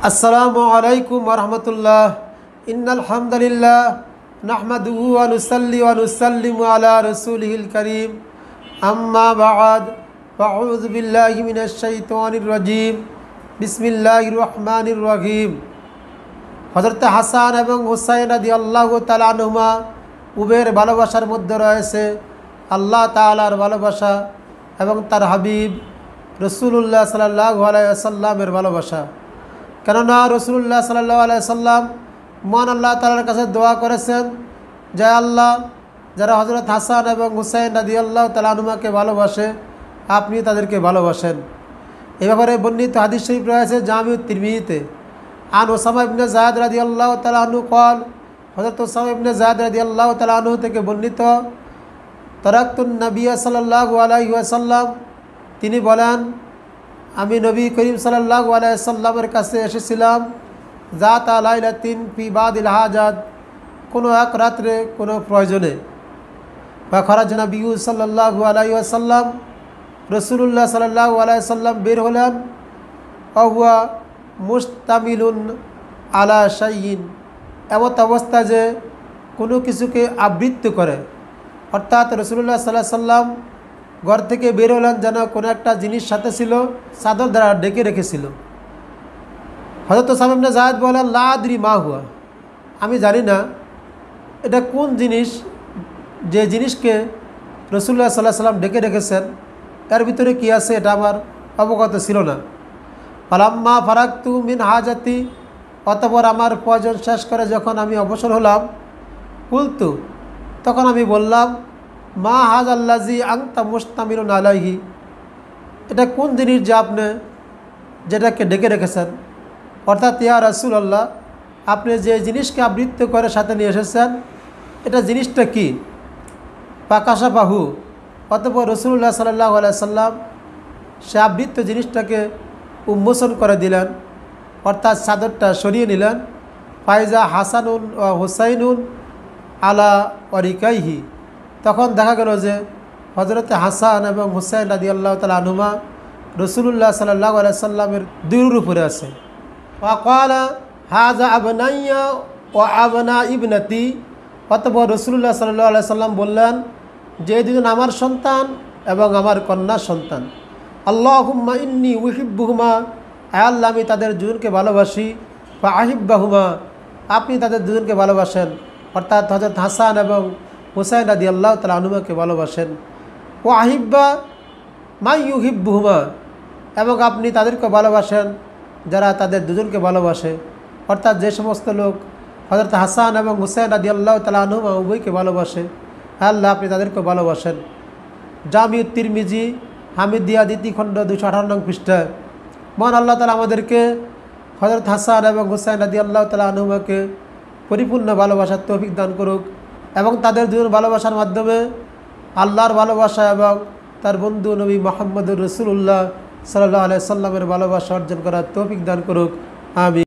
আসসালামু আলাইকুম ওয়া রাহমাতুল্লাহ। ইন্নাল হামদুলিল্লাহ নাহমাদুহু ওয়া নুসাল্লি ওয়া নুসাল্লিমু আলা রাসূলিহিল কারীম। আম্মা বা'দ, ফাআউযু বিল্লাহি মিনাশ শাইতানির রাজীম। বিসমিল্লাহির রহমানির রহিম। হযরত হাসান এবং হুসাইন রাদিয়াল্লাহু তাআলা আনহুমা উভয়ের ভালোবাসার মধ্যে রয়েছে আল্লাহ তাআলার ভালোবাসা এবং তার হাবিব রাসূলুল্লাহ সাল্লাল্লাহু আলাইহি ওয়াসাল্লামের ভালোবাসা। কেননা রাসূলুল্লাহ সাল্লাল্লাহু আলাইহি ওয়াসাল্লাম মহান আল্লাহ তাআলার কাছে দোয়া করেছেন যে আল্লাহ, যারা হযরত হাসান এবং হুসাইন রাদিয়াল্লাহু তাআলা আনহুমাকে ভালোবাসে আপনি তাদেরকে ভালোবাসেন। এ ব্যাপারে বর্ণিত হাদিস শরীফ রয়েছে জামিউত তিরমিজিতে। আন ওসামা ইবনে যায়েদ রাদিয়াল্লাহু তাআলা আনহু قال, হযরত ওসামা ইবনে যায়েদ রাদিয়াল্লাহু তাআলা আনহু থেকে বর্ণিত, তারাকতুন নবী সাল্লাল্লাহু আলাইহি ওয়াসাল্লাম, তিনি বলেন আমি নবী করিম সাল্লাল্লাহু আলাইহি ওয়াসাল্লামের কাছে এসেছিলাম যাতা লাইলাতিন ফি বাদিল হাজাত, কোনো এক রাত্রে কোনো প্রয়োজনে। বা খরাজ নবী সাল্লাল্লাহু আলাইহি ওয়াসাল্লাম, রাসূলুল্লাহ সাল্লাল্লাহু আলাইহি ওয়াসাল্লাম বের হলেন। অহুয়া মুস্তামিলুন আলা শাইইন, এমত অবস্থা যে কোনো কিছুকে আবৃত্ত করে, অর্থাৎ রাসূলুল্লাহ সাল্লাল্লাহু আলাইহি ওয়াসাল্লাম ঘর থেকে বের হলেন যেন কোনো একটা জিনিস সাথে ছিল, চাদর দ্বারা ডেকে রেখেছিল। হযরত ওসামা ইবনে যায়েদ বলেন লা আদরি মা হুয়া, আমি জানি না এটা কোন জিনিস, যে জিনিসকে রাসূলুল্লাহ সাল্লাল্লাহু আলাইহি ওয়াসাল্লাম ডেকে রেখেছেন এর ভিতরে কী আছে এটা আমার অবগত ছিল না। ফালাম্মা ফারাকতু মিন হাজাতি, অতঃপর আমার প্রয়োজন শেষ করে যখন আমি অবসর হলাম, কুলতু, তখন আমি বললাম মা হাযাল্লাযী আনতা মুস্তামিলুন আলাইহি, এটা কোন জিনিস যে আপনি যেটাকে ডেকে রেখেছেন, অর্থাৎ ইয়া রাসূলুল্লাহ আপনি যে জিনিসকে আবৃত্ত করে সাথে নিয়ে এসেছেন এটা জিনিসটা কি? পাকাশাফাহু, অতঃপর রাসূলুল্লাহ সাল্লাল্লাহু আলাইহি ওয়াসাল্লাম সে আবৃত্ত জিনিসটাকে উন্মোচন করে দিলেন, অর্থাৎ চাদরটা সরিয়ে নিলেন। ফাইজা হাসানুন ও হুসাইনুন আলা ওয়ারিকাইহি, তখন দেখা গেল যে হযরত হাসান এবং হুসাইন রাদিয়াল্লাহু তাআলা আনহুমা রাসূলুল্লাহ সাল্লাল্লাহু আলাইহি ওয়াসাল্লামের দুইয়ের উপরে আছে। ফাকালা হাযা আবনাইয়া ওয়া আবনা ইবনাতি, অতঃপর রাসূলুল্লাহ সাল্লাল্লাহু আলাইহি ওয়াসাল্লাম বললেন যে দুজন আমার সন্তান এবং আমার কন্যা সন্তান। আল্লাহুম্মা ইন্নী উহিব্বুহুমা, আয় আল্লাহ আমি তাদের দুজনকে ভালোবাসি। ফা আহিব্বাহুমা, আপনি তাদের দুজনকে ভালোবাসেন, অর্থাৎ হযরত হাসান এবং হুসাইন রাদিয়াল্লাহু তাআলা আনহুমাকে ভালোবাসেন। ও আহিব্বা মা ইউহিব্বুহুমা, এবং আপনি তাদেরকে ভালোবাসেন যারা তাদের দুজনকে ভালোবাসে, অর্থাৎ যে সমস্ত লোক হযরত হাসান এবং হুসাইন রাদিয়াল্লাহু তাআলা আনহুমা উভয়কে ভালোবাসে, আল্লাহ আপনি তাদেরকে ভালোবাসেন। জামিউত তিরমিজি হামিদিয়া দ্বিতীয় খণ্ড 218 নং পৃষ্ঠা। মহান আল্লাহ তাআলা আমাদেরকে হযরত হাসান এবং হুসাইন রাদিয়াল্লাহু তাআলা আনহুমাকে পরিপূর্ণ ভালোবাসার তৌফিক দান করুক এবং তাদের দুজন ভালোবাসার মাধ্যমে আল্লাহর ভালোবাসা এবং তার বন্ধু নবী মুহাম্মদুর রাসূলুল্লাহ সাল্লাল্লাহু আলাইহি ওয়াসাল্লামের ভালোবাসা অর্জন করার তৌফিক দান করুক। আমিন।